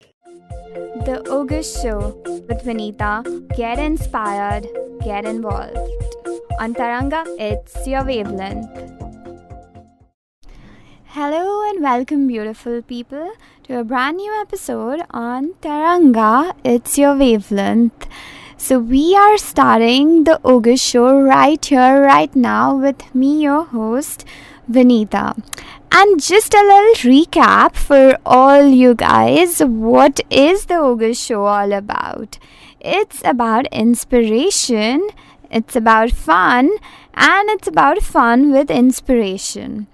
The August Show with Vinita. Get inspired, get involved. On Taranga, it's your wavelength. Hello and welcome, beautiful people, to a brand new episode on Taranga, it's your wavelength. So, we are starting the August Show right here, right now, with me, your host, Vinita. And just a little recap for all you guys. What is the August Show all about? It's about inspiration, it's about fun, and it's about fun with inspiration.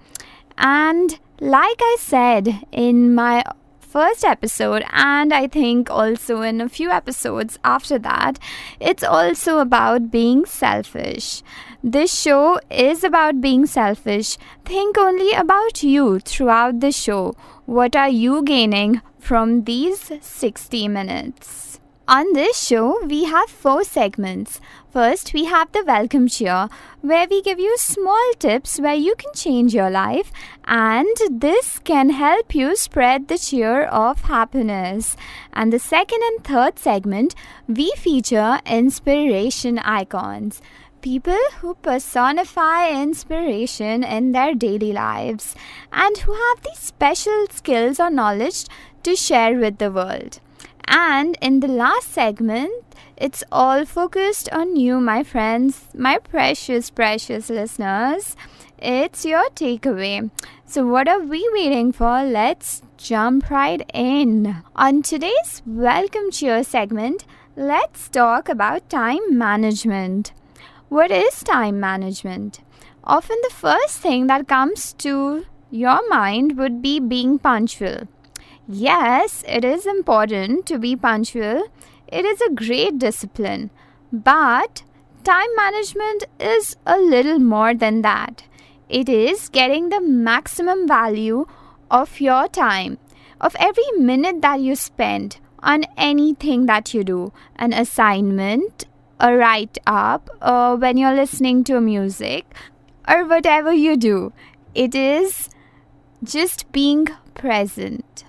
And like I said in my first episode, and I think also in a few episodes after that, it's also about being selfish. This show is about being selfish. Think only about you throughout the show. What are you gaining from these 60 minutes? On this show, we have 4 segments. First, we have the welcome cheer, where we give you small tips where you can change your life, and this can help you spread the cheer of happiness. And the second and third segment, we feature inspiration icons. People who personify inspiration in their daily lives and who have these special skills or knowledge to share with the world. And in the last segment, it's all focused on you, my friends, my precious listeners. It's your takeaway. So, what are we waiting for? Let's jump right in. On today's Welcome Cheer segment, let's talk about time management. What is time management? Often the first thing that comes to your mind would be being punctual. Yes, it is important to be punctual. It is a great discipline. But time management is a little more than that. It is getting the maximum value of your time, of every minute that you spend on anything that you do, an assignment, a write-up, when you're listening to music, or whatever you do. It is just being present.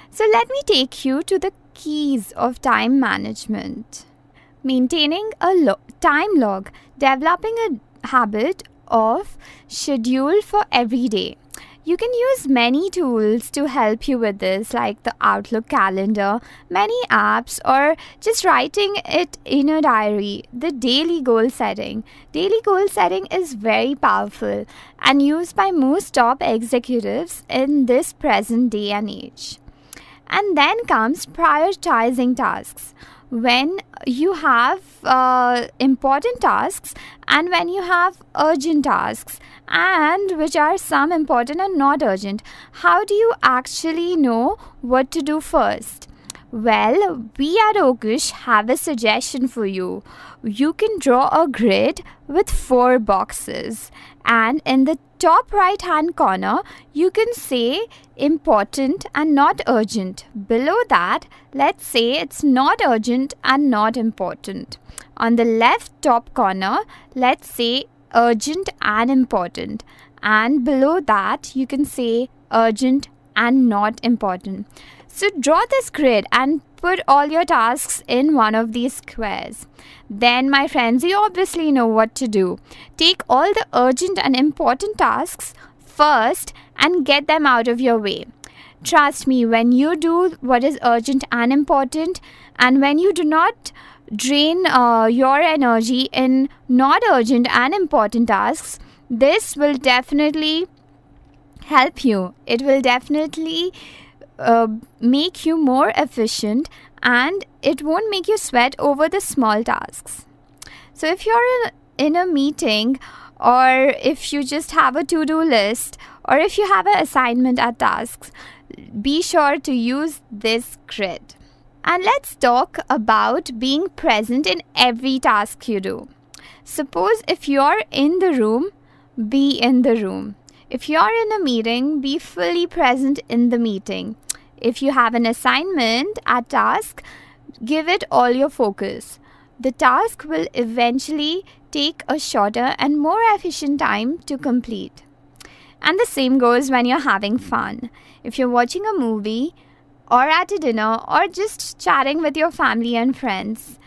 So let me take you to the keys of time management. Maintaining a time log, developing a habit of schedule for every day. You can use many tools to help you with this, like the Outlook calendar, many apps, or just writing it in a diary. The daily goal setting. Daily goal setting is very powerful and used by most top executives in this present day and age. And then comes prioritizing tasks. When you have important tasks and when you have urgent tasks, and which are some important and not urgent, how do you actually know what to do first? Well, we at Okush have a suggestion for you. You can draw a grid with 4 boxes, and in the top right hand corner, you can say important and not urgent. Below that, let's say it's not urgent and not important. On the left top corner, let's say urgent and important. And below that, you can say urgent and not important. So draw this grid and put all your tasks in one of these squares. Then, my friends, you obviously know what to do. Take all the urgent and important tasks first and get them out of your way. Trust me, when you do what is urgent and important, and when you do not drain your energy in not urgent and important tasks, this will definitely help you. It will definitely make you more efficient, and it won't make you sweat over the small tasks. So if you're in a meeting, or if you just have a to-do list, or if you have an assignment at tasks, be sure to use this grid. And let's talk about being present in every task you do. Suppose if you're in the room, be in the room. If you're in a meeting, be fully present in the meeting. If you have an assignment at task, give it all your focus. The task will eventually take a shorter and more efficient time to complete. And the same goes when you're having fun. If you're watching a movie, or at a dinner, or just chatting with your family and friends.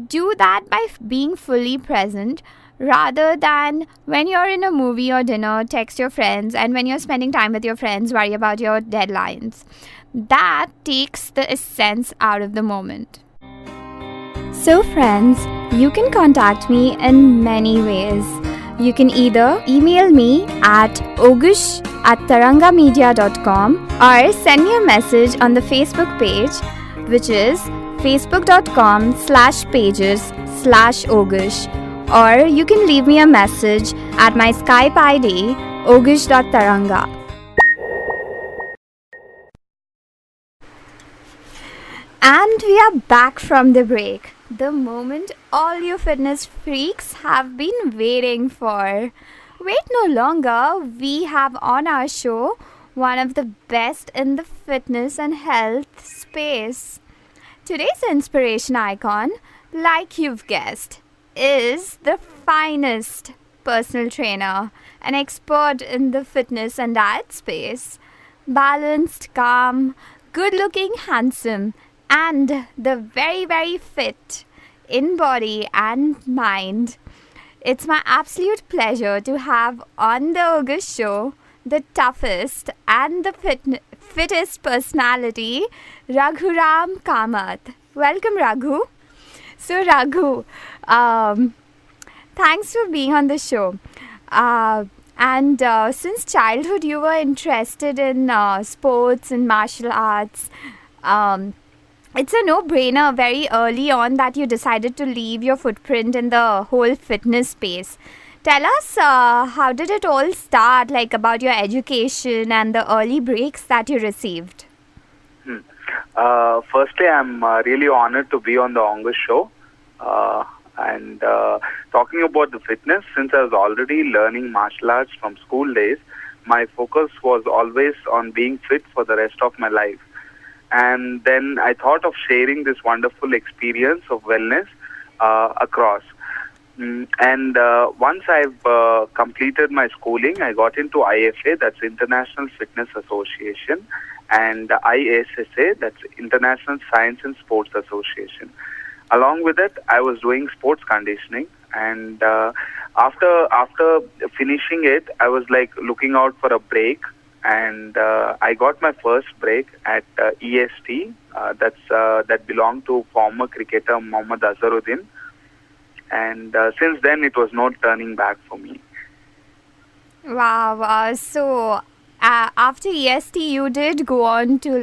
Do that by being fully present rather than when you're in a movie or dinner, text your friends, and when you're spending time with your friends, worry about your deadlines. That takes the essence out of the moment. So, friends, you can contact me in many ways. You can either email me at ogush@tarangamedia.com or send me a message on the Facebook page, which is facebook.com/pages/ogush, or you can leave me a message at my Skype ID ogush.taranga. And we are back from the break. The moment all you fitness freaks have been waiting for. Wait no longer, we have on our show one of the best in the fitness and health space. Today's inspiration icon, like you've guessed, is the finest personal trainer, an expert in the fitness and diet space. Balanced, calm, good looking, handsome, and the very, very fit in body and mind. It's my absolute pleasure to have on the August show the toughest and the fittest personality, Raghuram Kamath. Welcome, Raghu. So, Raghu, thanks for being on the show. And since childhood, you were interested in sports and martial arts. It's a no-brainer very early on that you decided to leave your footprint in the whole fitness space. Tell us, how did it all start, like about your education and the early breaks that you received? Firstly, I'm really honored to be on the Ongus show. And talking about the fitness, since I was already learning martial arts from school days, my focus was always on being fit for the rest of my life. And then I thought of sharing this wonderful experience of wellness across. And once I've completed my schooling, I got into IFA, that's International Fitness Association, and ISSA, that's International Science and Sports Association. Along with it, I was doing sports conditioning, and after finishing it, I was like looking out for a break. And I got my first break at EST. That belonged to former cricketer Mohammad Azharuddin. And since then, it was no turning back for me. Wow. So, after EST, you did go on to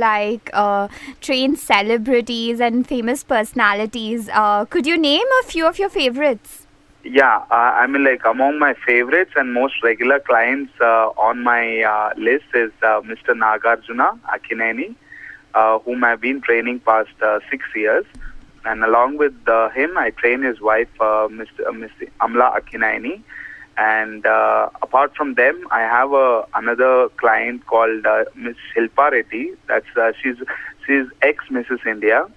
train celebrities and famous personalities. Could you name a few of your favorites? Yeah, I mean, like among my favorites and most regular clients on my list is Mr. Nagarjuna Akkineni, whom I've been training past 6 years. And along with him, I train his wife, Miss Amla Akkineni. And apart from them, I have another client called Miss Shilpa Reddy. That's she's ex-Mrs. India.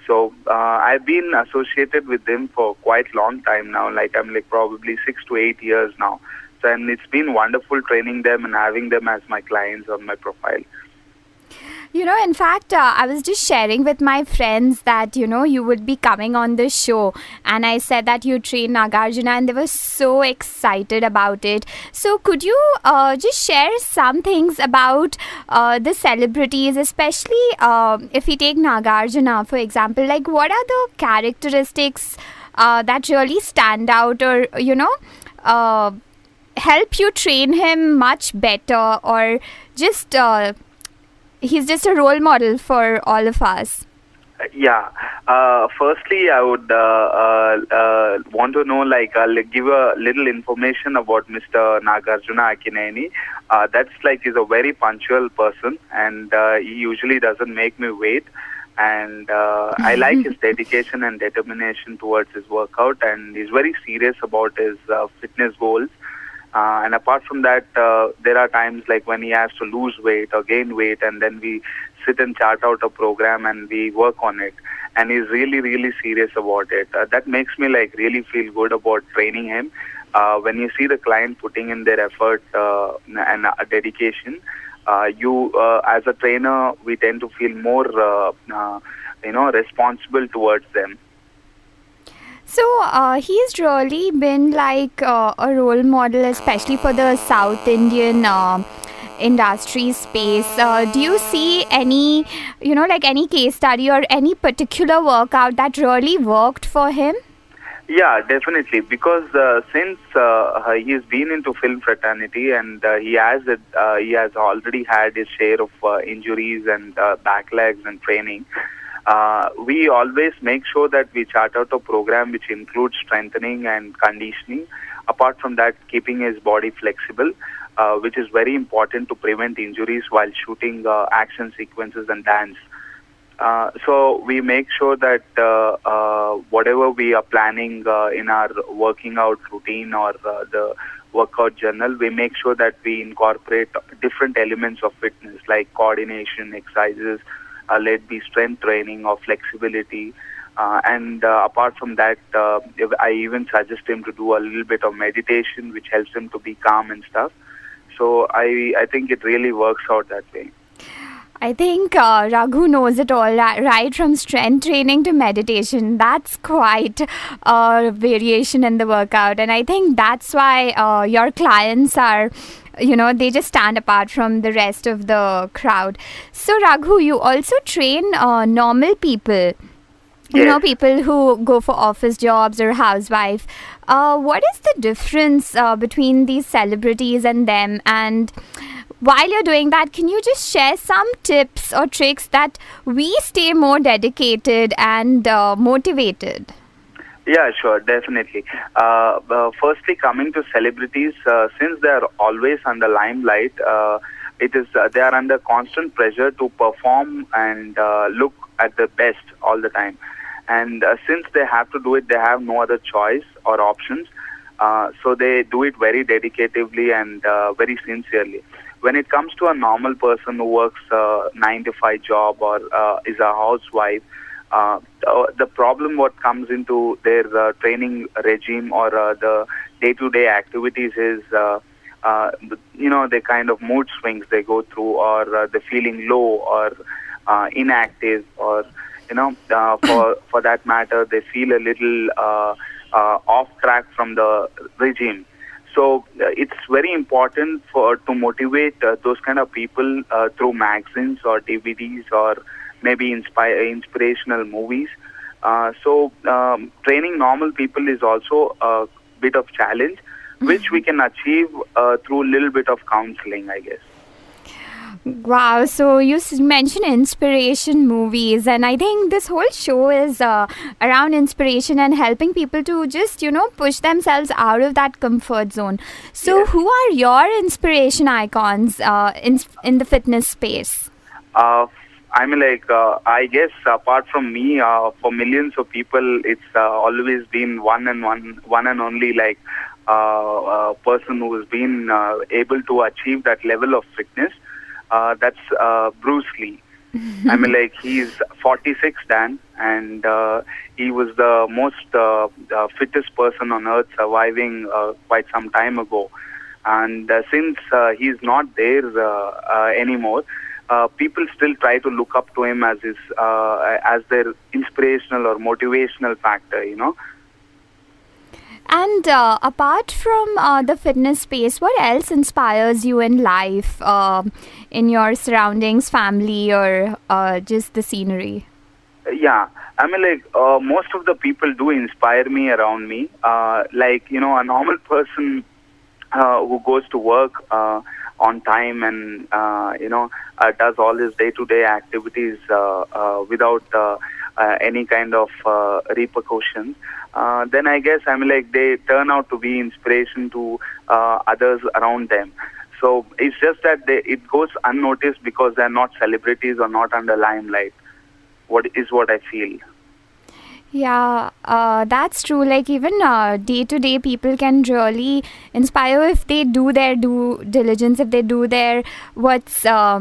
So I've been associated with them for quite long time now. I'm probably 6 to 8 years now. So, and it's been wonderful training them and having them as my clients on my profile. In fact, I was just sharing with my friends that, you would be coming on the show. And I said that you train Nagarjuna, and they were so excited about it. So could you just share some things about the celebrities, especially if we take Nagarjuna, for example? Like, what are the characteristics that really stand out or, help you train him much better, or just... he's just a role model for all of us. Yeah. Firstly, I would want to know, give a little information about Mr. Nagarjuna Akkineni. He's a very punctual person, and he usually doesn't make me wait. And I like his dedication and determination towards his workout, and he's very serious about his fitness goals. And apart from that, there are times like when he has to lose weight or gain weight, and then we sit and chart out a program and we work on it. And he's really, really serious about it. That makes me really feel good about training him. When you see the client putting in their effort and dedication, As a trainer, we tend to feel more, responsible towards them. So he's really been like a role model, especially for the South Indian industry space. Do you see any, like any case study or any particular workout that really worked for him? Yeah, definitely. Because since he's been into film fraternity, and he has already had his share of injuries and backlegs and training. We always make sure that we chart out a program which includes strengthening and conditioning. Apart from that, keeping his body flexible, which is very important to prevent injuries while shooting action sequences and dance. So we make sure that whatever we are planning in our working out routine or the workout journal, we make sure that we incorporate different elements of fitness like coordination exercises, let it be strength training or flexibility. And apart from that, I even suggest him to do a little bit of meditation, which helps him to be calm and stuff. So I think it really works out that way. I think Raghu knows it all, right from strength training to meditation. That's quite a variation in the workout. And I think that's why your clients are, they just stand apart from the rest of the crowd. So, Raghu, you also train normal people. Yes. People who go for office jobs or housewife. What is the difference between these celebrities and them? And while you're doing that, can you just share some tips or tricks that we stay more dedicated and motivated? Yeah, sure, definitely. Firstly, coming to celebrities, since they are always under limelight, they are under constant pressure to perform and look at the best all the time. And since they have to do it, they have no other choice or options. So they do it very dedicatively and very sincerely. When it comes to a normal person who works 9 to 5 job or is a housewife, the problem what comes into their training regime or the day-to-day activities is, the kind of mood swings they go through, or the feeling low or inactive, or for that matter, they feel a little off track from the regime. So it's very important to motivate those kind of people through magazines or DVDs or maybe inspirational movies. So training normal people is also a bit of challenge, which we can achieve through a little bit of counseling, I guess. Wow, so you mentioned inspiration movies, and I think this whole show is around inspiration and helping people to just, push themselves out of that comfort zone. So, Yes. who are your inspiration icons in the fitness space? I guess apart from me, for millions of people, it's always been one and only person who has been able to achieve that level of fitness. That's Bruce Lee. He's 46, Dan, and he was the most fittest person on earth, surviving quite some time ago. And since he's not there anymore, people still try to look up to him as their inspirational or motivational factor, And apart from the fitness space, what else inspires you in life, in your surroundings, family, or just the scenery? Yeah, most of the people do inspire me around me. A normal person who goes to work on time and does all his day-to-day activities without any kind of repercussions. Then I guess they turn out to be inspiration to others around them. So it's just that it goes unnoticed because they're not celebrities or not under limelight. What I feel. Yeah, that's true. Like even day to day, people can really inspire if they do their due diligence, if they do their what's their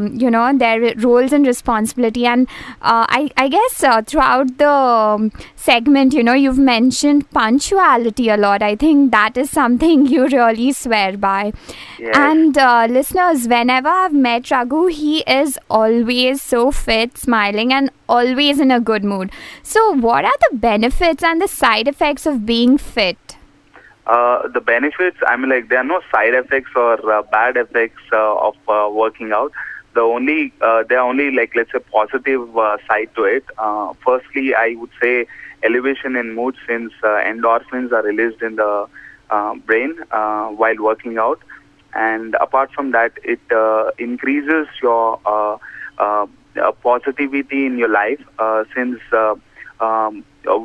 roles and responsibility. And I guess throughout the segment, you've mentioned punctuality a lot. I think that is something you really swear by. Yes. And listeners, whenever I've met Raghu, he is always so fit, smiling, and always in a good mood. So, what are the benefits and the side effects of being fit? The benefits, I mean, like, there are no side effects or bad effects of working out. There are only, like, let's say, positive side to it. Firstly, I would say elevation in mood, since endorphins are released in the brain while working out. And apart from that, it increases your positivity in your life, since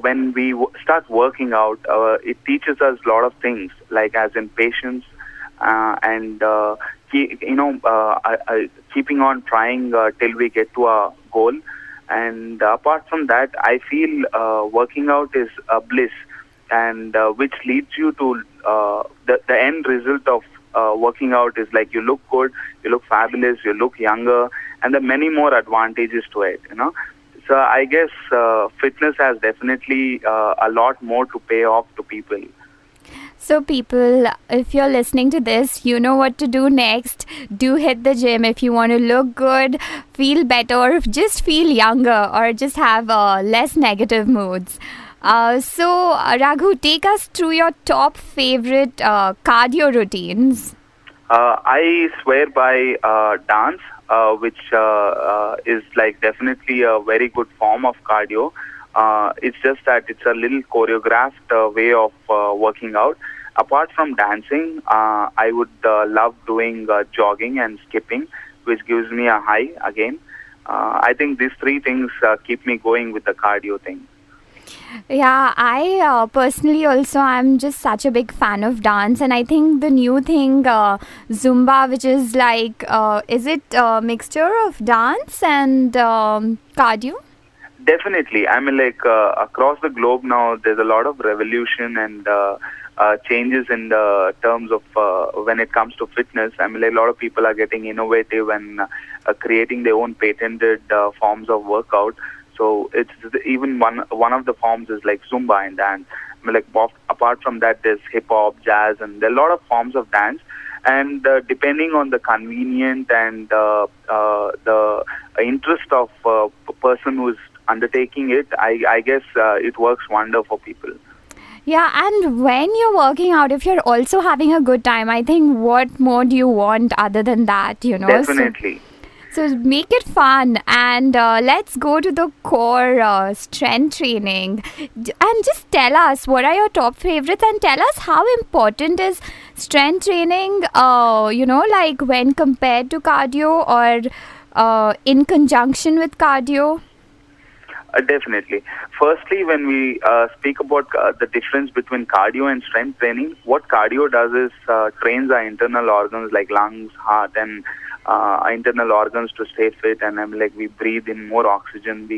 when we start working out, it teaches us a lot of things, like as in patience, and keeping on trying till we get to our goal. And apart from that, I feel working out is a bliss, and which leads you to the end result of working out is like you look good, you look fabulous, you look younger, and there are many more advantages to it. So I guess fitness has definitely a lot more to pay off to people. So, people, if you're listening to this, you know what to do next. Do hit the gym if you want to look good, feel better, or just feel younger, or just have less negative moods. Raghu, take us through your top favorite cardio routines. I swear by dance, which is like definitely a very good form of cardio. It's just that it's a little choreographed way of working out. Apart from dancing, I would love doing jogging and skipping, which gives me a high again. I think these three things keep me going with the cardio thing. Yeah, I personally also I'm just such a big fan of dance, and I think the new thing Zumba, which is like, is it a mixture of dance and cardio? Definitely. I mean, like across the globe now, there's a lot of revolution and changes in the terms of when it comes to fitness. I mean, like, a lot of people are getting innovative and creating their own patented forms of workout. So it's even one of the forms is like Zumba and dance. I mean, like apart from that, there's hip hop, jazz, and there are a lot of forms of dance. And depending on the convenient and the interest of person who is undertaking it, I guess it works wonder for people. Yeah, and when you're working out, if you're also having a good time, I think what more do you want other than that, Definitely. So make it fun, and let's go to the core strength training. And just tell us what are your top favorites, and tell us how important is strength training, like when compared to cardio or in conjunction with cardio. Definitely. Firstly, when we speak about the difference between cardio and strength training, what cardio does is trains our internal organs like lungs, heart, and our internal organs to stay fit. And like we breathe in more oxygen,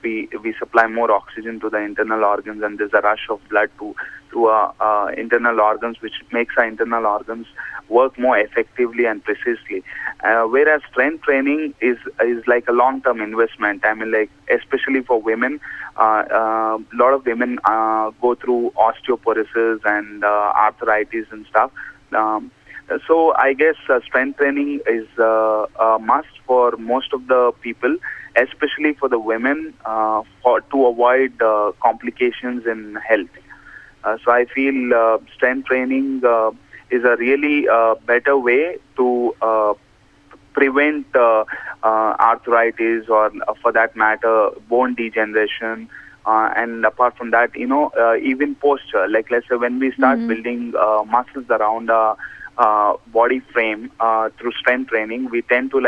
we supply more oxygen to the internal organs, and there's a rush of blood to our internal organs, which makes our internal organs work more effectively and precisely. Whereas strength training is like a long-term investment. I mean, like especially for women, a lot of women go through osteoporosis and arthritis and stuff. So I guess strength training is a must for most of the people, especially for the women, to avoid complications in health. So I feel strength training is a really better way to prevent arthritis or, for that matter, bone degeneration. And apart from that, even posture. Like let's say when we start building muscles around our body frame through strength training, we tend to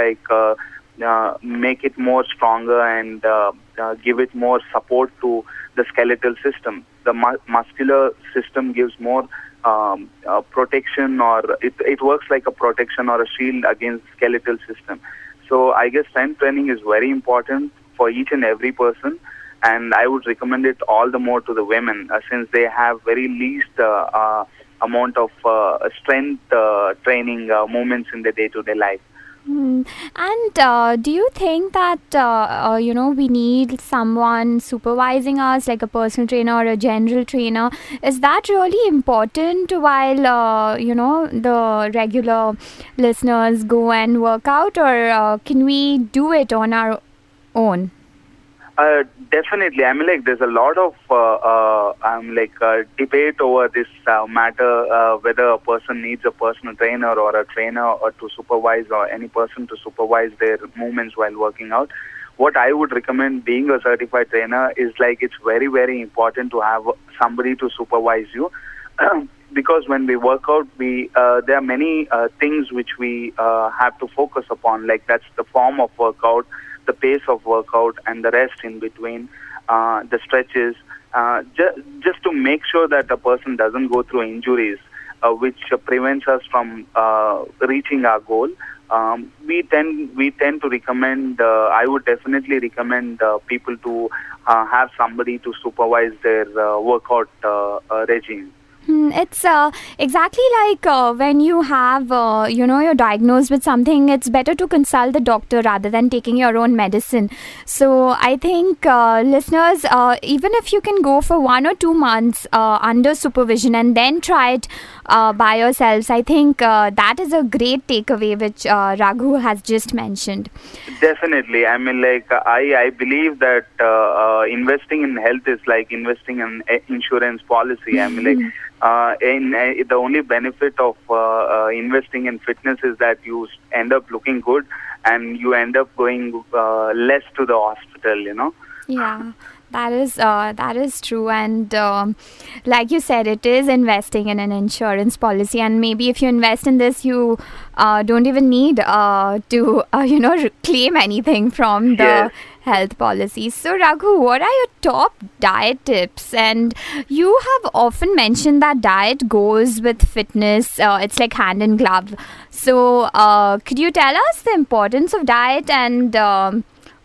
make it more stronger and give it more support to the skeletal system. The muscular system gives more protection, or it works like a protection or a shield against skeletal system. So I guess strength training is very important for each and every person. and I would recommend it all the more to the women since they have very least amount of strength training movements in the day-to-day life. And do you think that we need someone supervising us, like a personal trainer or a general trainer? Is that really important while the regular listeners go and work out, or can we do it on our own? Definitely. I mean, like, there's a lot of debate over this matter, whether a person needs a personal trainer or a trainer or to supervise or any person to supervise their movements while working out. What I would recommend being a certified trainer is like it's very, very important to have somebody to supervise you. Because when we work out, there are many things which we have to focus upon. Like that's the form of workout, the pace of workout, and the rest in between, the stretches, just to make sure that a person doesn't go through injuries, which prevents us from reaching our goal. We tend to recommend. I would definitely recommend people to have somebody to supervise their workout regime. It's exactly like when you have, you're diagnosed with something, it's better to consult the doctor rather than taking your own medicine. So I think listeners, even if you can go for 1 or 2 months under supervision and then try it by yourselves, I think that is a great takeaway which Raghu has just mentioned. Definitely. I mean, like, I believe that investing in health is like investing in insurance policy. I mean, like, the only benefit of investing in fitness is that you end up looking good and you end up going less to the hospital. Yeah, that is true, and like you said, it is investing in an insurance policy, and maybe if you invest in this, you don't even need to claim anything from the Yes. health policies. So Raghu, what are your top diet tips? And you have often mentioned that diet goes with fitness. It's like hand in glove. So could you tell us the importance of diet and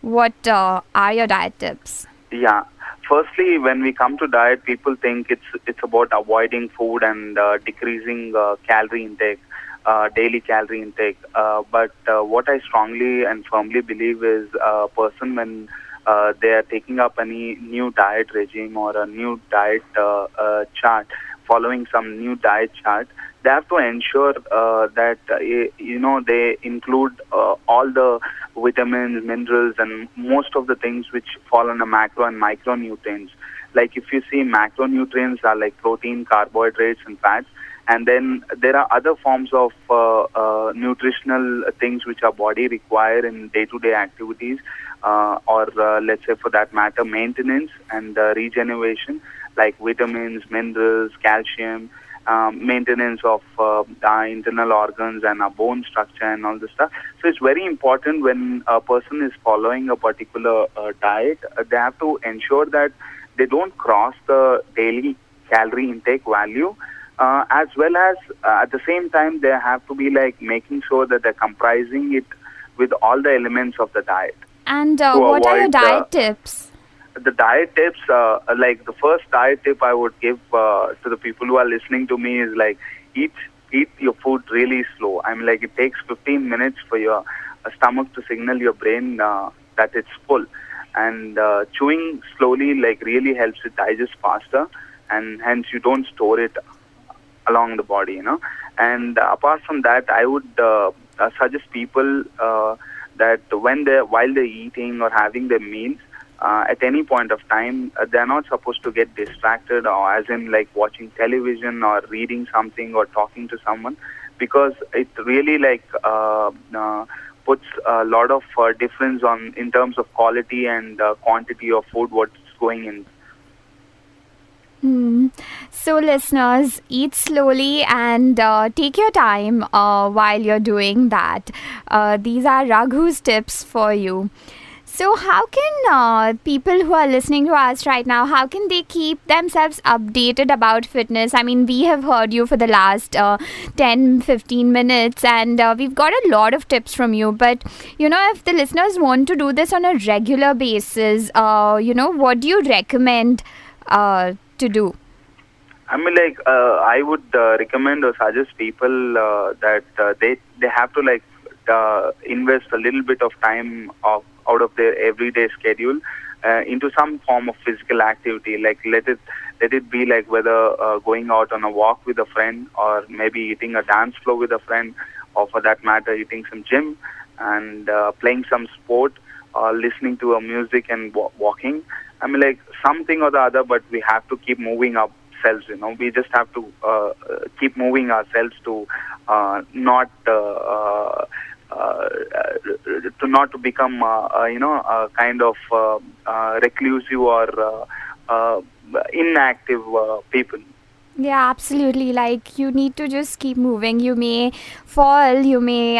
what are your diet tips? Yeah. Firstly, when we come to diet, people think it's about avoiding food and decreasing calorie intake, daily calorie intake. But what I strongly and firmly believe is a person when they are taking up any new diet regime or a new diet chart, following some new diet chart, they have to ensure that they include all the vitamins, minerals, and most of the things which fall under macro and micronutrients. Like if you see, macronutrients are like protein, carbohydrates, and fats. And then there are other forms of nutritional things which our body require in day-to-day activities, or let's say for that matter, maintenance and regeneration, like vitamins, minerals, calcium, maintenance of our internal organs and our bone structure and all this stuff. So it's very important when a person is following a particular diet, they have to ensure that they don't cross the daily calorie intake value. As well as at the same time, they have to be like making sure that they're comprising it with all the elements of the diet. And To what are your avoid, diet tips? The diet tips, like the first diet tip I would give to the people who are listening to me is like eat your food really slow. I mean, like it takes 15 minutes for your stomach to signal your brain that it's full, and chewing slowly like really helps it digest faster, and hence you don't store it along the body. And apart from that, I would suggest people that while they're eating or having their meals, at any point of time, they're not supposed to get distracted, or as in like watching television or reading something or talking to someone, because it really like puts a lot of difference in terms of quality and quantity of food what's going in. So listeners, eat slowly and take your time while you're doing that. These are Raghu's tips for you. So how can people who are listening to us right now, how can they keep themselves updated about fitness? I mean, we have heard you for the last 10, 15 minutes, and we've got a lot of tips from you. But, if the listeners want to do this on a regular basis, what do you recommend to do? I mean, I would recommend or suggest people that they have to invest a little bit of time out of their everyday schedule into some form of physical activity. Like let it be like whether going out on a walk with a friend, or maybe hitting a dance floor with a friend, or for that matter, hitting some gym and playing some sport, or listening to a music and walking. I mean, like something or the other, but we have to keep moving ourselves. We just have to keep moving ourselves to not to become a kind of reclusive or inactive people. Yeah, absolutely. Like, you need to just keep moving. You may fall, you may,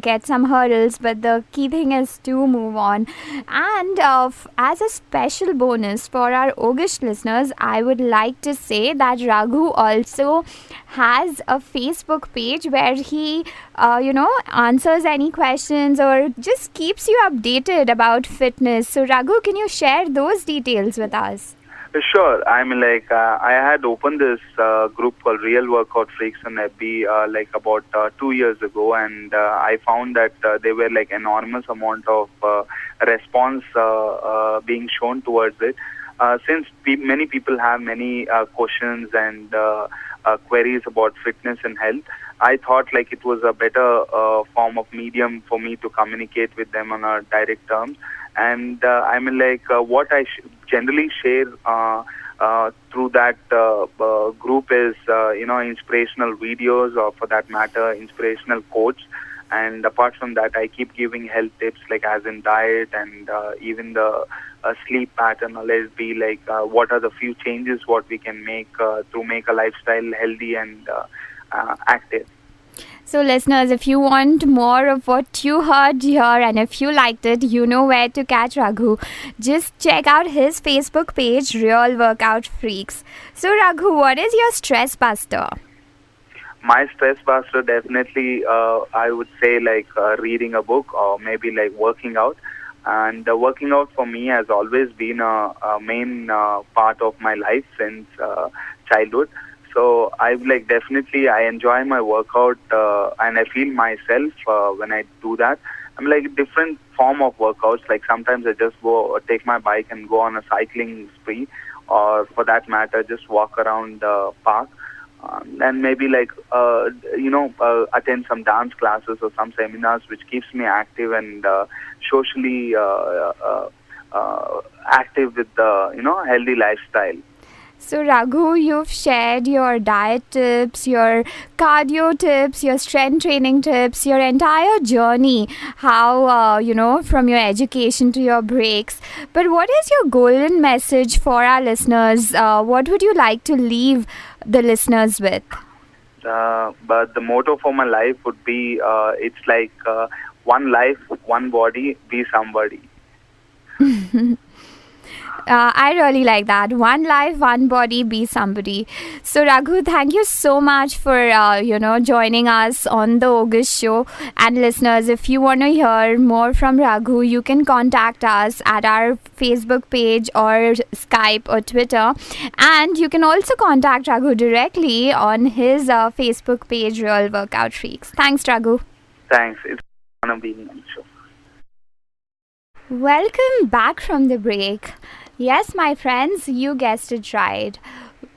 get some hurdles, but the key thing is to move on. And as a special bonus for our August listeners, I would like to say that Raghu also has a Facebook page where he, answers any questions or just keeps you updated about fitness. So, Raghu, can you share those details with us? Sure. I mean, I had opened this group called Real Workout Freaks on FB about 2 years ago, and I found that there were enormous amount of response being shown towards it. Since many people have many questions and queries about fitness and health, I thought it was a better form of medium for me to communicate with them on a direct terms. And I mean, what I generally share through that group is, inspirational videos, or for that matter, inspirational quotes. And apart from that, I keep giving health tips, as in diet and even the sleep pattern, or let it be what are the few changes what we can make to make a lifestyle healthy and active. So, listeners, if you want more of what you heard here and if you liked it, you know where to catch Raghu. Just check out his Facebook page, Real Workout Freaks. So, Raghu, what is your stress buster? My stress buster, definitely, I would say reading a book, or maybe working out. And working out for me has always been a main part of my life since childhood. So I definitely I enjoy my workout and I feel myself when I do that. I'm different form of workouts. Sometimes I just go take my bike and go on a cycling spree, or for that matter, just walk around the park. And maybe attend some dance classes or some seminars, which keeps me active and socially active with the healthy lifestyle. So, Raghu, you've shared your diet tips, your cardio tips, your strength training tips, your entire journey, how, from your education to your breaks. But what is your golden message for our listeners? What would you like to leave the listeners with? But the motto for my life would be, it's one life, one body, be somebody. I really like that. One life, one body, be somebody. So, Raghu, thank you so much for, joining us on the August show. And listeners, if you want to hear more from Raghu, you can contact us at our Facebook page or Skype or Twitter. And you can also contact Raghu directly on his Facebook page, Real Workout Freaks. Thanks, Raghu. Thanks. It's an honor being on the show. Welcome back from the break. Yes, my friends, you guessed it right.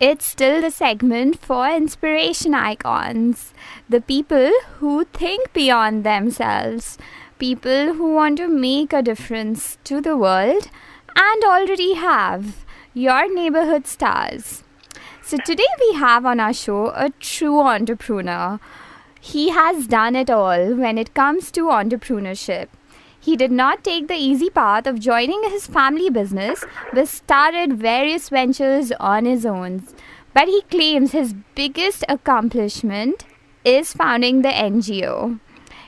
It's still the segment for inspiration icons. The people who think beyond themselves. People who want to make a difference to the world and already have. Your neighborhood stars. So today we have on our show a true entrepreneur. He has done it all when it comes to entrepreneurship. He did not take the easy path of joining his family business, but started various ventures on his own. But he claims his biggest accomplishment is founding the NGO.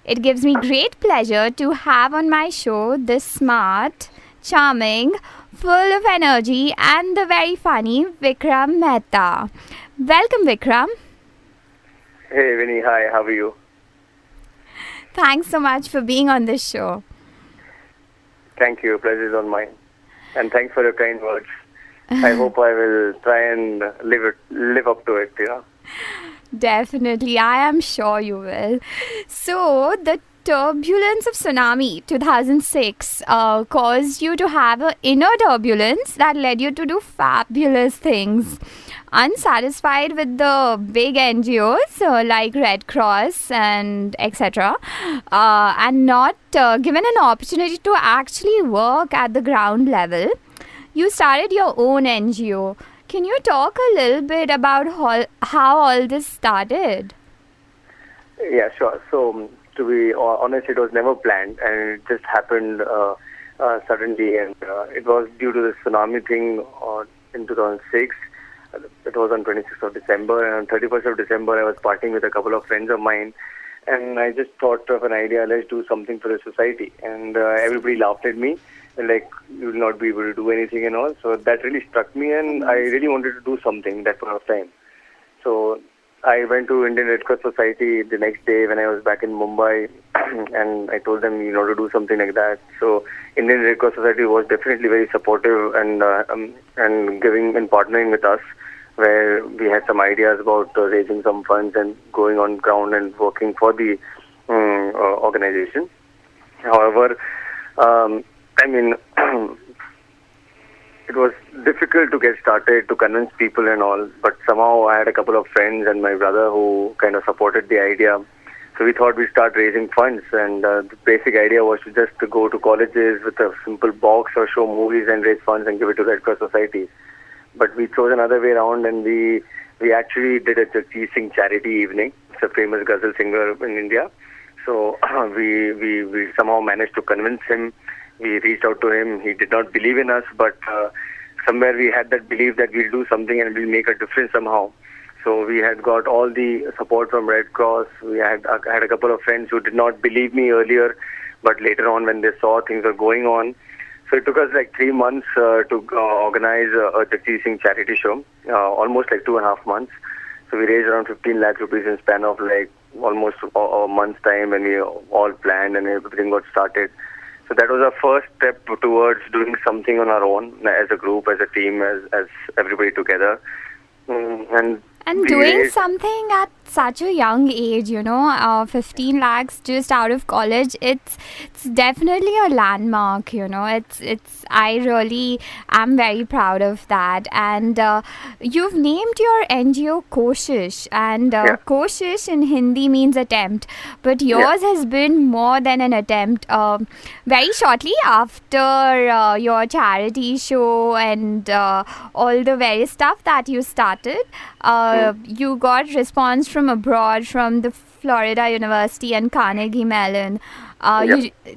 It gives me great pleasure to have on my show this smart, charming, full of energy, and the very funny Vikram Mehta. Welcome, Vikram. Hey Vinny, hi, how are you? Thanks so much for being on this show. Thank you, pleasure's on mine. And thanks for your kind words. I hope I will try and live up to it. Definitely, I am sure you will. So, the turbulence of tsunami 2006 caused you to have an inner turbulence that led you to do fabulous things. Unsatisfied with the big NGOs like Red Cross and etc., and not given an opportunity to actually work at the ground level, you started your own NGO. Can you talk a little bit about how all this started? Yeah, sure. So, to be honest, it was never planned and it just happened suddenly. And it was due to the tsunami thing in 2006. It was on 26th of December, and on 31st of December, I was partying with a couple of friends of mine, and I just thought of an idea, let's do something for the society. And everybody laughed at me, like, you will not be able to do anything and all. So that really struck me, and I really wanted to do something that point of time. So I went to Indian Red Cross Society the next day when I was back in Mumbai, and I told them, to do something like that. So Indian Red Cross Society was definitely very supportive and giving and partnering with us, where we had some ideas about raising some funds and going on ground and working for the organization. However, it was difficult to get started, to convince people and all, but somehow I had a couple of friends and my brother who kind of supported the idea. So we thought we'd start raising funds, and the basic idea was to just go to colleges with a simple box or show movies and raise funds and give it to Red Cross Society. But we chose another way around, and we actually did a Jagjeet Singh charity evening. It's a famous ghazal singer in India. So we somehow managed to convince him. We reached out to him. He did not believe in us, but somewhere we had that belief that we'll do something and we'll make a difference somehow. So we had got all the support from Red Cross. I had a couple of friends who did not believe me earlier, but later on when they saw things were going on. So it took us like 3 months to organize a Jagjeet Singh charity show, almost like 2.5 months. So we raised around 15 lakh rupees in span of like almost a month's time, and we all planned and everything got started. So that was our first step towards doing something on our own as a group, as a team, as everybody together. And doing something at such a young age, 15 lakhs just out of college, it's definitely a landmark, I really am very proud of that. And you've named your NGO Koshish, and Koshish in Hindi means attempt, but yours has been more than an attempt. Very shortly after your charity show and all the various stuff that you started, you got response from abroad, from the Florida University and Carnegie Mellon.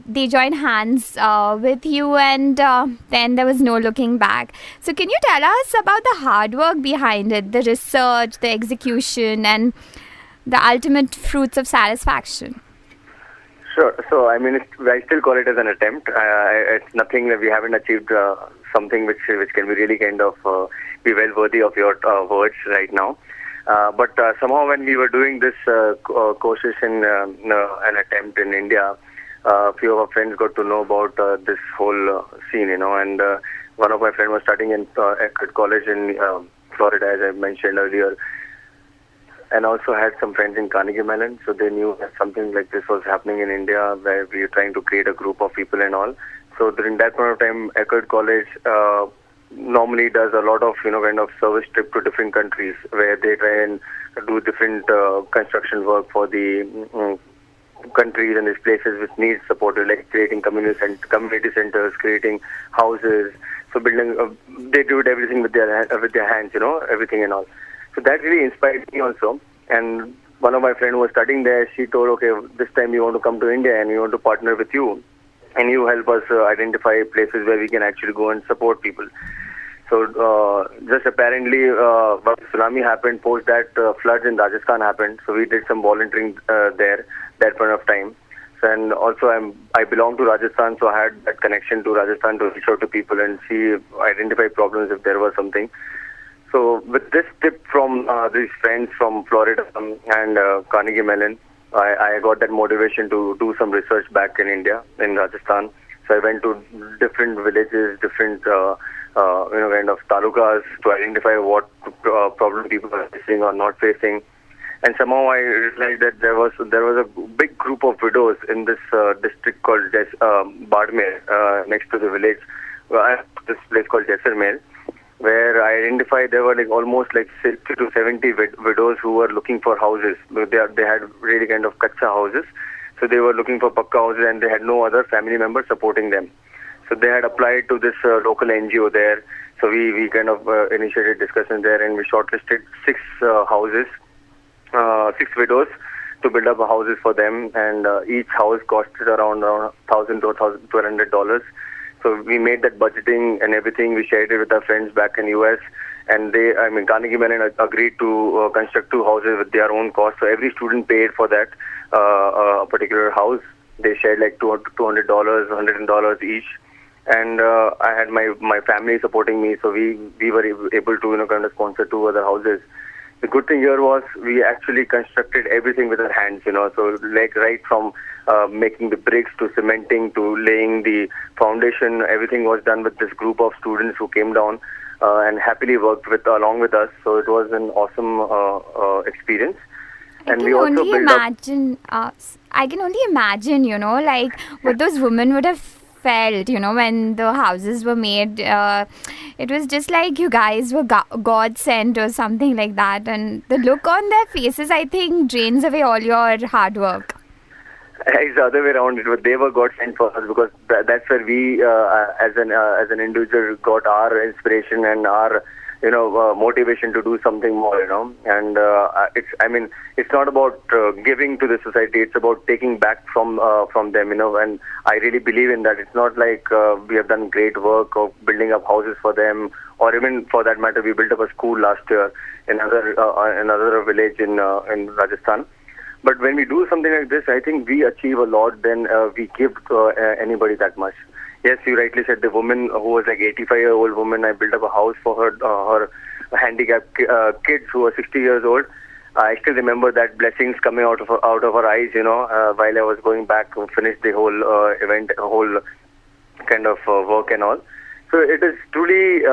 They joined hands with you, and then there was no looking back. So can you tell us about the hard work behind it, the research, the execution, and the ultimate fruits of satisfaction? Sure. So, I still call it as an attempt. It's nothing that we haven't achieved something which can be really kind of be well worthy of your words right now. But somehow when we were doing this Koshish in an attempt in India, a few of our friends got to know about this whole scene, and one of my friends was studying in Eckerd College in Florida, as I mentioned earlier, and also had some friends in Carnegie Mellon, so they knew that something like this was happening in India, where we were trying to create a group of people and all. So during that point of time, Eckerd College normally does a lot of kind of service trip to different countries, where they try and do different construction work for the countries and these places which need support, like creating community centers, creating houses. So building, they do everything with their hands, everything and all. So that really inspired me also. And one of my friends who was studying there, she told, okay, this time we want to come to India and we want to partner with you, and you help us identify places where we can actually go and support people. So just apparently, when tsunami happened, post that floods in Rajasthan happened. So we did some volunteering there that point of time. and also I belong to Rajasthan, so I had that connection to Rajasthan to reach out to people and see, identify problems if there was something. So with this tip from these friends from Florida and Carnegie Mellon, I got that motivation to do some research back in India, in Rajasthan. So I went to different villages, different kind of talukas to identify what problem people are facing or not facing. And somehow I realized that there was a big group of widows in this district called Badmer, next to the village, this place called Jaisalmer, where I identified there were almost 60 to 70 widows who were looking for houses. They had really kind of kacha houses, so they were looking for pakka houses, and they had no other family members supporting them. So they had applied to this local NGO there. So we kind of initiated discussions there, and we shortlisted 6 houses, 6 widows, to build up houses for them, and each house costed around $1,000 to $1,200. So we made that budgeting and everything. We shared it with our friends back in US, and Carnegie Mellon agreed to construct 2 houses with their own cost. So every student paid for that particular house. They shared $200, $100 each, and I had my family supporting me. So we were able to kind of sponsor 2 other houses. The good thing here was we actually constructed everything with our hands, so right from making the bricks to cementing to laying the foundation, everything was done with this group of students who came down and happily worked along with us. So it was an awesome experience. I can only imagine, what those women would have felt, when the houses were made. It was just like you guys were God sent or something like that. And the look on their faces, I think, drains away all your hard work. It's the other way around. They were God sent for us, because that's where we, as an individual, got our inspiration and our motivation to do something more. And it's not about giving to the society. It's about taking back from them. And I really believe in that. It's not like we have done great work of building up houses for them, or even for that matter, we built up a school last year in another village in Rajasthan. But when we do something like this, I think we achieve a lot. Then we give to anybody that much. Yes, you rightly said, the woman who was 85-year-old woman, I built up a house for her handicapped kids who were 60 years old. I still remember that blessings coming out of her eyes, while I was going back to finish the whole event, whole kind of work and all. So it is truly,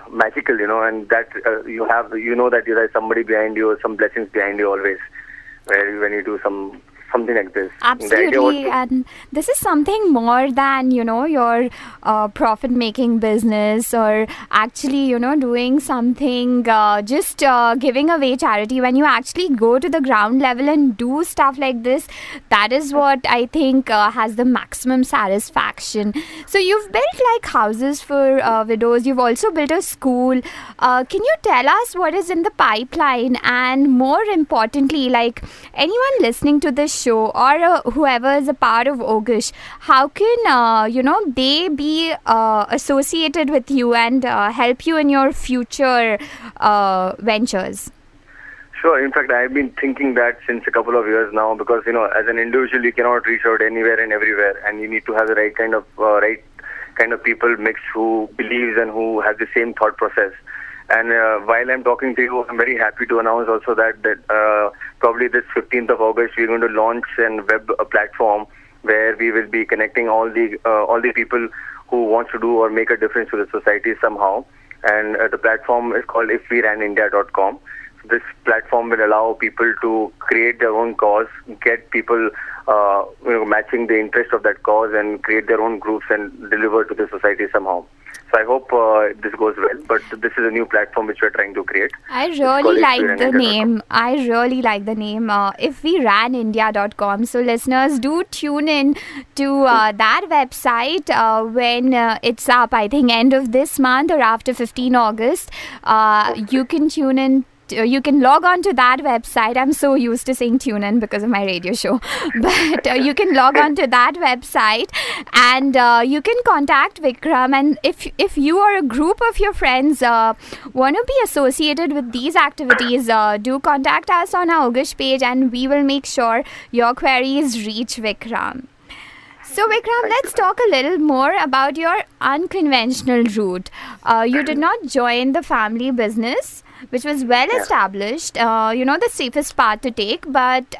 magical, and that you have, that there is somebody behind you, some blessings behind you always, when you do something like this. Absolutely, and this is something more than your profit-making business, or actually doing something, just giving away charity. When you actually go to the ground level and do stuff like this, that is what I think has the maximum satisfaction. So you've built houses for widows. You've also built a school. Can you tell us what is in the pipeline, and more importantly, anyone listening to this show, or whoever is a part of Augush, how can they be associated with you and help you in your future ventures? Sure. In fact, I've been thinking that since a couple of years now, because as an individual, you cannot reach out anywhere and everywhere, and you need to have the right kind of people mix who believes and who has the same thought process. And while I'm talking to you, I'm very happy to announce also that probably this 15th of August, we're going to launch a web platform where we will be connecting all the people who want to do or make a difference to the society somehow. And the platform is called ifwerannindia.com. So this platform will allow people to create their own cause, get people matching the interest of that cause, and create their own groups and deliver to the society somehow. So I hope this goes well, but this is a new platform which we're trying to create. I really like the name. ifwerannindia.com. So listeners, do tune in to that website when it's up, I think end of this month or after 15 August. You can tune in you can log on to that website. I'm so used to saying tune in because of my radio show. But you can log on to that website and you can contact Vikram. And if you or a group of your friends want to be associated with these activities, do contact us on our Augush page and we will make sure your queries reach Vikram. So Vikram, let's talk a little more about your unconventional route. You did not join the family business, which was well established, the safest path to take, but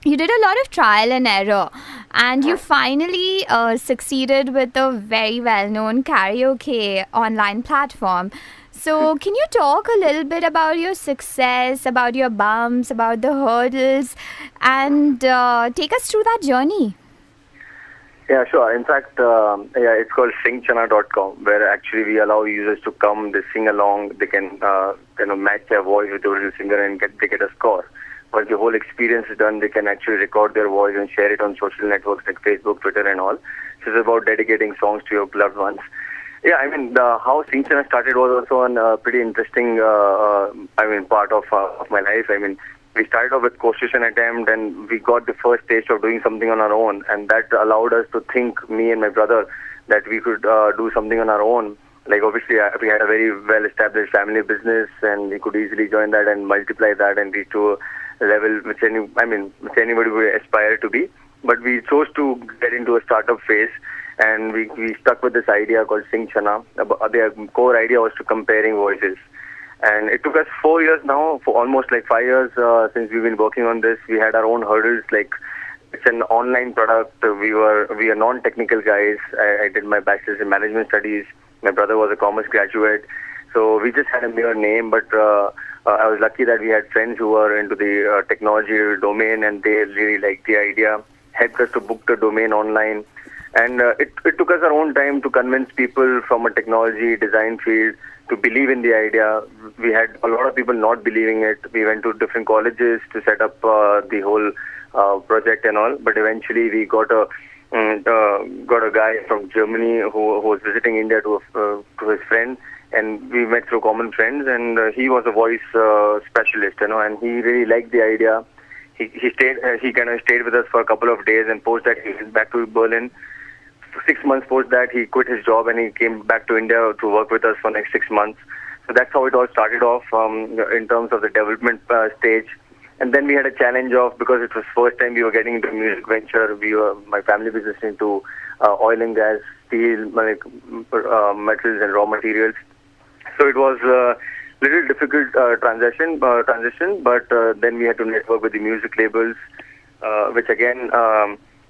you did a lot of trial and error, and you finally succeeded with a very well-known karaoke online platform. So can you talk a little bit about your success, about your bumps, about the hurdles, and take us through that journey? Yeah, sure. In fact, it's called singchana.com, where actually we allow users to come, they sing along, they can match their voice with the original singer and they get a score. Once the whole experience is done, they can actually record their voice and share it on social networks like Facebook, Twitter, and all. So it's about dedicating songs to your loved ones. Yeah, I mean, how Singchana started was also a pretty interesting, part of my life. I mean, we started off with co-station attempt and we got the first taste of doing something on our own, and that allowed us to think, me and my brother, that we could do something on our own. Like obviously we had a very well-established family business and we could easily join that and multiply that and reach to a level which anybody would aspire to be. But we chose to get into a startup phase and we stuck with this idea called Singchana. The core idea was to comparing voices. And it took us 4 years now, for almost like 5 years since we've been working on this. We had our own hurdles, like it's an online product. We are non-technical guys. I did my bachelor's in management studies. My brother was a commerce graduate. So we just had a mere name, but I was lucky that we had friends who were into the technology domain and they really liked the idea, helped us to book the domain online. And it took us our own time to convince people from a technology design field to believe in the idea. We had a lot of people not believing it. We went to different colleges to set up the whole project and all. But eventually we got a guy from Germany who was visiting India to his friend, and we met through common friends. And he was a voice specialist, and he really liked the idea. He stayed. He kind of stayed with us for a couple of days, and post that he went back to Berlin. 6 months post that, he quit his job and he came back to India to work with us for the next 6 months. So that's how it all started off in terms of the development stage. And then we had a challenge of, because it was first time we were getting into music venture, my family business into oil and gas, steel, metals and raw materials. So it was a little difficult transition, but then we had to network with the music labels, which again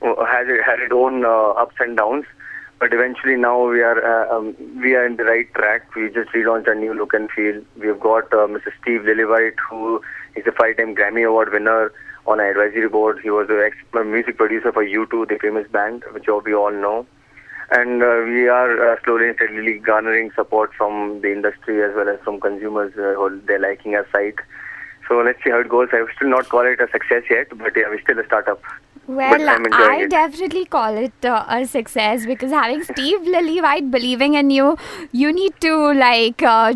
had its own ups and downs, but eventually now we are in the right track. We just relaunched a new look and feel. We've got Mr. Steve Lillywhite, who is a 5-time Grammy Award winner on our advisory board. He was a music producer for U2, the famous band, which we all know. And we are slowly and steadily garnering support from the industry as well as from consumers. They're liking our site. So let's see how it goes. I would still not call it a success yet, but yeah, we're still a startup. Well, I definitely call it a success, because having Steve Lillywhite believing in you, you need to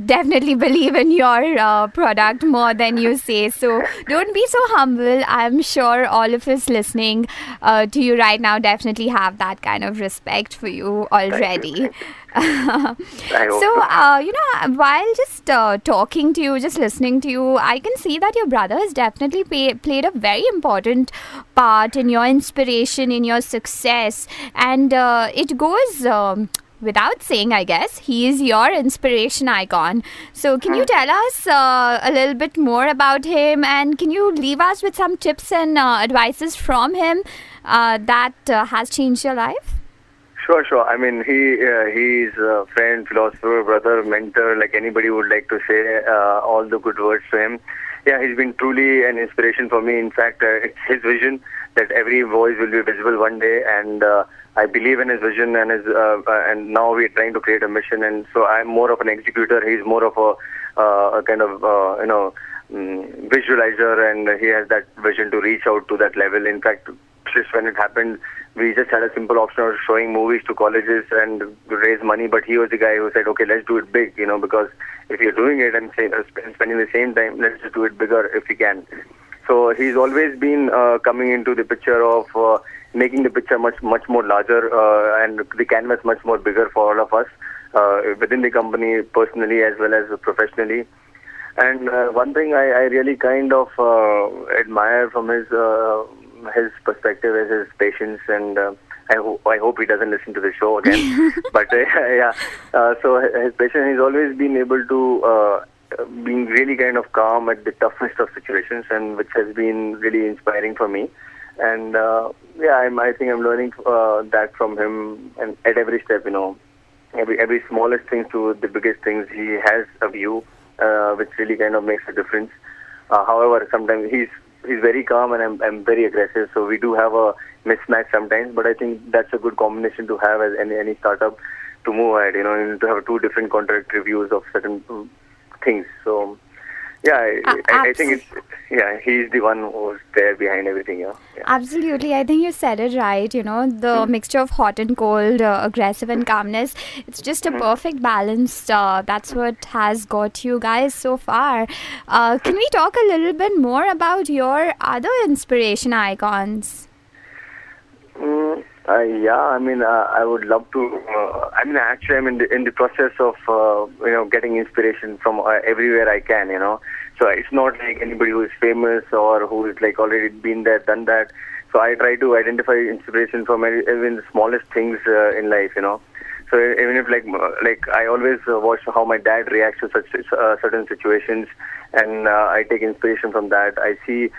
definitely believe in your product more than you say. So don't be so humble. I'm sure all of us listening to you right now definitely have that kind of respect for you already. So, while just talking to you, just listening to you, I can see that your brother has definitely played a very important part in your inspiration, in your success. And it goes without saying, I guess, he is your inspiration icon. So, can you tell us a little bit more about him, and can you leave us with some tips and advices from him that has changed your life? Sure. I mean, he's a friend, philosopher, brother, mentor, like anybody would like to say all the good words to him. Yeah, he's been truly an inspiration for me. In fact, it's his vision that every voice will be visible one day, and I believe in his vision, and now we're trying to create a mission. And so I'm more of an executor. He's more of a kind of visualizer, and he has that vision to reach out to that level. In fact, just when it happened, we just had a simple option of showing movies to colleges and raise money. But he was the guy who said, okay, let's do it big, because if you're doing it and spending the same time, let's just do it bigger if we can. So he's always been coming into the picture of making the picture much more larger and the canvas much more bigger for all of us within the company, personally as well as professionally. And one thing I really kind of admire from his perspective is his patience, and I hope he doesn't listen to the show again. But yeah, so his patience, he's always been able to being really kind of calm at the toughest of situations, and which has been really inspiring for me. And yeah, I think I'm learning that from him, and at every step, every smallest things to the biggest things, he has a view which really kind of makes a difference. However, sometimes he's very calm and I'm very aggressive, so we do have a mismatch sometimes. But I think that's a good combination to have as any startup to move ahead. To have two different contradictory views of certain things. So yeah, I think he's the one who's there behind everything. Yeah. Absolutely. I think you said it right. The mixture of hot and cold, aggressive and calmness, it's just a perfect balance. That's what has got you guys so far. Can we talk a little bit more about your other inspiration icons? Yeah, I would love to. Actually, I'm in the process of getting inspiration from everywhere I can. So it's not like anybody who is famous or who is like already been there, done that. So I try to identify inspiration from even the smallest things in life. So even if like I always watch how my dad reacts to such certain situations, and I take inspiration from that. I see.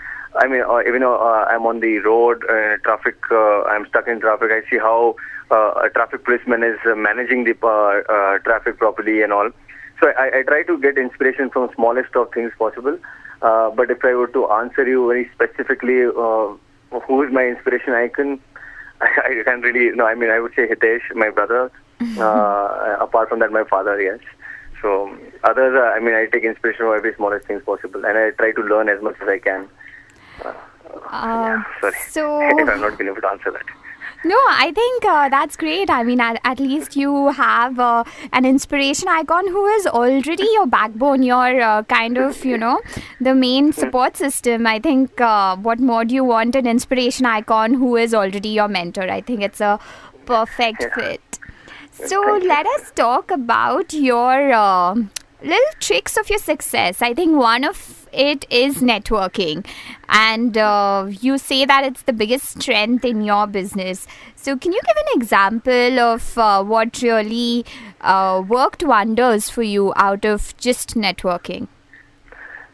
Even though I'm on the road, traffic, I'm stuck in traffic, I see how a traffic policeman is managing the traffic properly and all. So I try to get inspiration from smallest of things possible. But if I were to answer you very specifically, who is my inspiration icon, I can't really, no, I would say Hitesh, my brother. Apart from that, my father, yes. So others, I take inspiration from every smallest things possible, and I try to learn as much as I can. Sorry, so if I'm not being able to answer that. No, I think that's great. At least you have an inspiration icon who is already your backbone, your kind of, the main support system. I think what more do you want? An inspiration icon who is already your mentor. I think it's a perfect fit. So let us talk about your little tricks of your success. I think one of it is networking, and you say that it's the biggest strength in your business. So can you give an example of what really worked wonders for you out of just networking?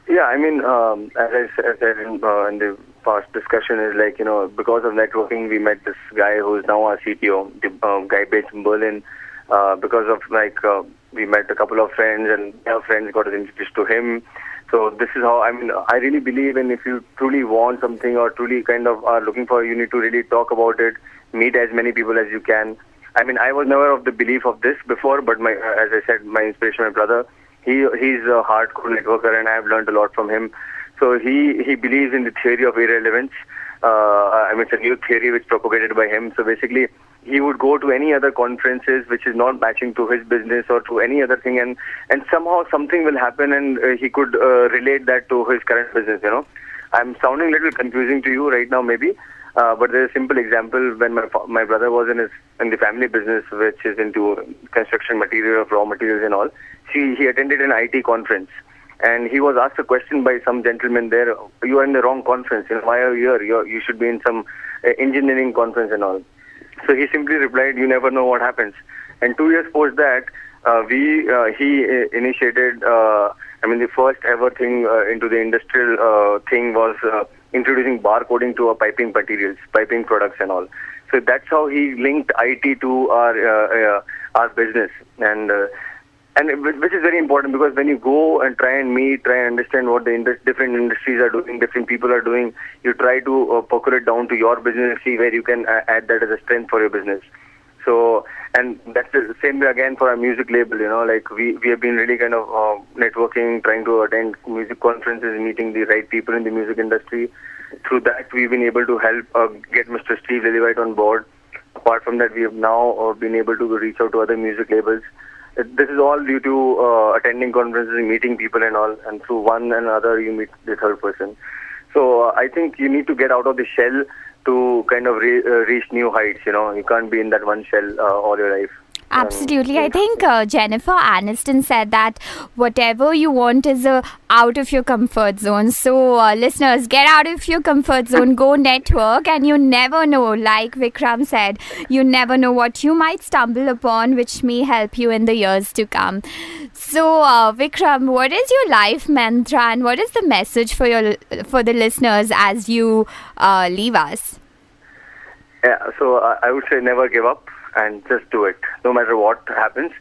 Yeah, as I said in the past discussion, is like, because of networking, we met this guy who is now our CTO, the guy based in Berlin. Because of we met a couple of friends, and our friends got us introduced to him. So this is how, I really believe in, if you truly want something or truly kind of are looking for, you need to really talk about it, meet as many people as you can. I was never of the belief of this before, but as I said, my inspiration, my brother, he's a hardcore networker, and I've learned a lot from him. So he believes in the theory of irrelevance. It's a new theory which propagated by him. So basically, he would go to any other conferences which is not matching to his business or to any other thing, and somehow something will happen, and he could relate that to his current business. I'm sounding a little confusing to you right now, maybe, but there's a simple example. When my brother was in the family business, which is into construction material, raw materials and all, he attended an IT conference. And he was asked a question by some gentleman there, you are in the wrong conference, why are you here? You should be in some engineering conference and all. So he simply replied, you never know what happens. And 2 years post that, he initiated, the first ever thing into the industrial thing was introducing barcoding to our piping materials, piping products and all. So that's how he linked IT to our business. And which is very important, because when you go and try and understand what the different industries are doing, different people are doing, you try to percolate down to your business, see where you can add that as a strength for your business. So, and that's the same way again for our music label, we have been really kind of networking, trying to attend music conferences, meeting the right people in the music industry. Through that, we've been able to help get Mr. Steve Lillywhite on board. Apart from that, we have now been able to reach out to other music labels. This is all due to attending conferences, meeting people and all, and through one and another you meet the third person. So I think you need to get out of the shell to kind of reach new heights. You can't be in that one shell all your life. Absolutely. I think Jennifer Aniston said that whatever you want is out of your comfort zone. So, listeners, get out of your comfort zone, go network, and you never know, like Vikram said, you never know what you might stumble upon, which may help you in the years to come. So, Vikram, what is your life mantra and what is the message for the listeners as you leave us? Yeah, so I would say never give up. And just do it, no matter what happens.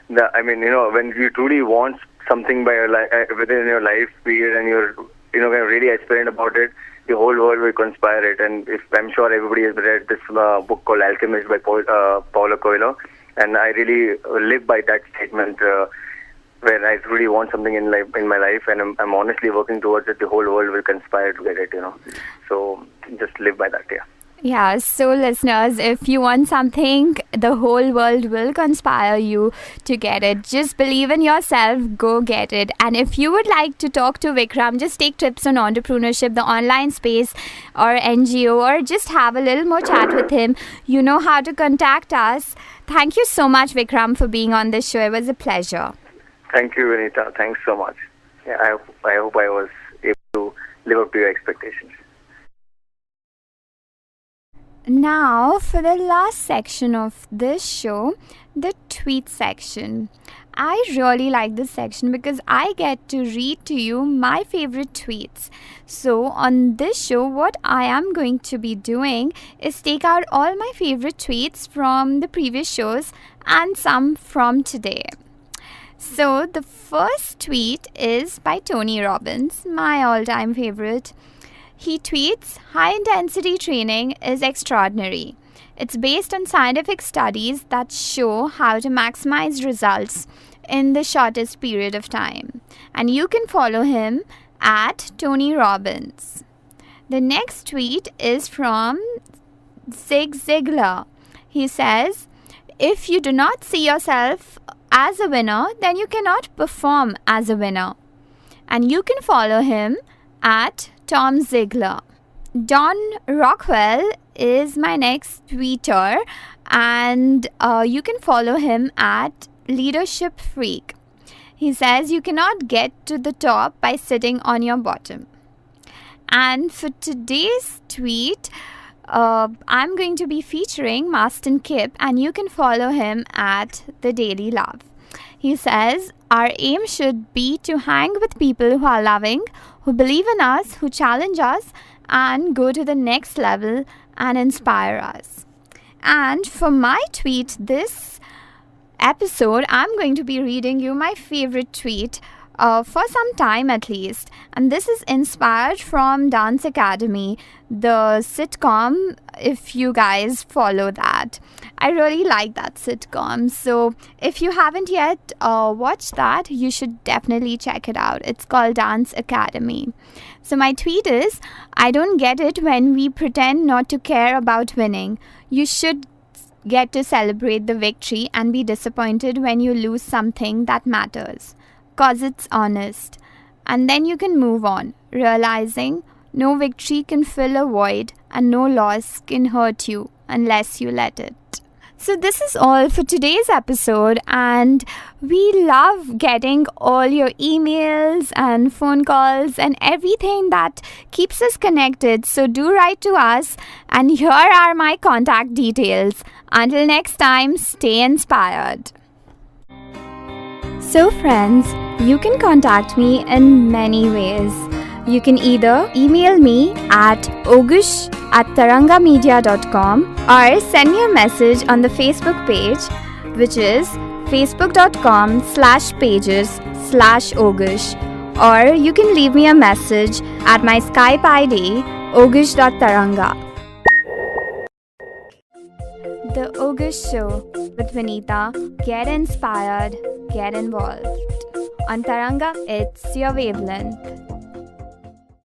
When you truly want something within your life period, and you're really aspirant about it, the whole world will conspire it. And I'm sure everybody has read this book called Alchemist by Paulo Coelho, and I really live by that statement. When I really want something in my life, and I'm honestly working towards it, the whole world will conspire to get it. So just live by that. Yeah. Yeah, so listeners, if you want something, the whole world will conspire you to get it. Just believe in yourself, go get it. And if you would like to talk to Vikram, just take tips on entrepreneurship, the online space or NGO, or just have a little more chat with him, you know how to contact us. Thank you so much, Vikram, for being on this show. It was a pleasure. Thank you, Vinita. Thanks so much. Yeah, I hope I was able to live up to your expectations. Now, for the last section of this show, the tweet section. I really like this section because I get to read to you my favorite tweets. So, on this show, what I am going to be doing is take out all my favorite tweets from the previous shows and some from today. So, the first tweet is by Tony Robbins, my all-time favorite. He tweets, "High-intensity training is extraordinary. It's based on scientific studies that show how to maximize results in the shortest period of time." And you can follow him at Tony Robbins. The next tweet is from Zig Ziglar. He says, "If you do not see yourself as a winner, then you cannot perform as a winner." And you can follow him at Tom Ziglar. Don Rockwell is my next tweeter, and you can follow him at Leadership Freak. He says you cannot get to the top by sitting on your bottom. And for today's tweet, I'm going to be featuring Mastin Kipp, and you can follow him at The Daily Love. He says, "Our aim should be to hang with people who are loving, who believe in us, who challenge us, and go to the next level and inspire us." And for my tweet this episode, I'm going to be reading you my favorite tweet for some time at least. And this is inspired from Dance Academy, the sitcom, if you guys follow that. I really like that sitcom. So if you haven't yet watched that, you should definitely check it out. It's called Dance Academy. So my tweet is, "I don't get it when we pretend not to care about winning. You should get to celebrate the victory and be disappointed when you lose something that matters. 'Cause it's honest. And then you can move on, realizing no victory can fill a void and no loss can hurt you unless you let it." So this is all for today's episode, and we love getting all your emails and phone calls and everything that keeps us connected. So do write to us, and here are my contact details. Until next time, stay inspired. So friends, you can contact me in many ways. You can either email me at ogush@tarangamedia.com or send me a message on the Facebook page, which is facebook.com/pages/ogush, or you can leave me a message at my Skype ID ogush.taranga. The Ogush Show with Vinita. Get inspired, get involved. On Taranga, it's your wavelength.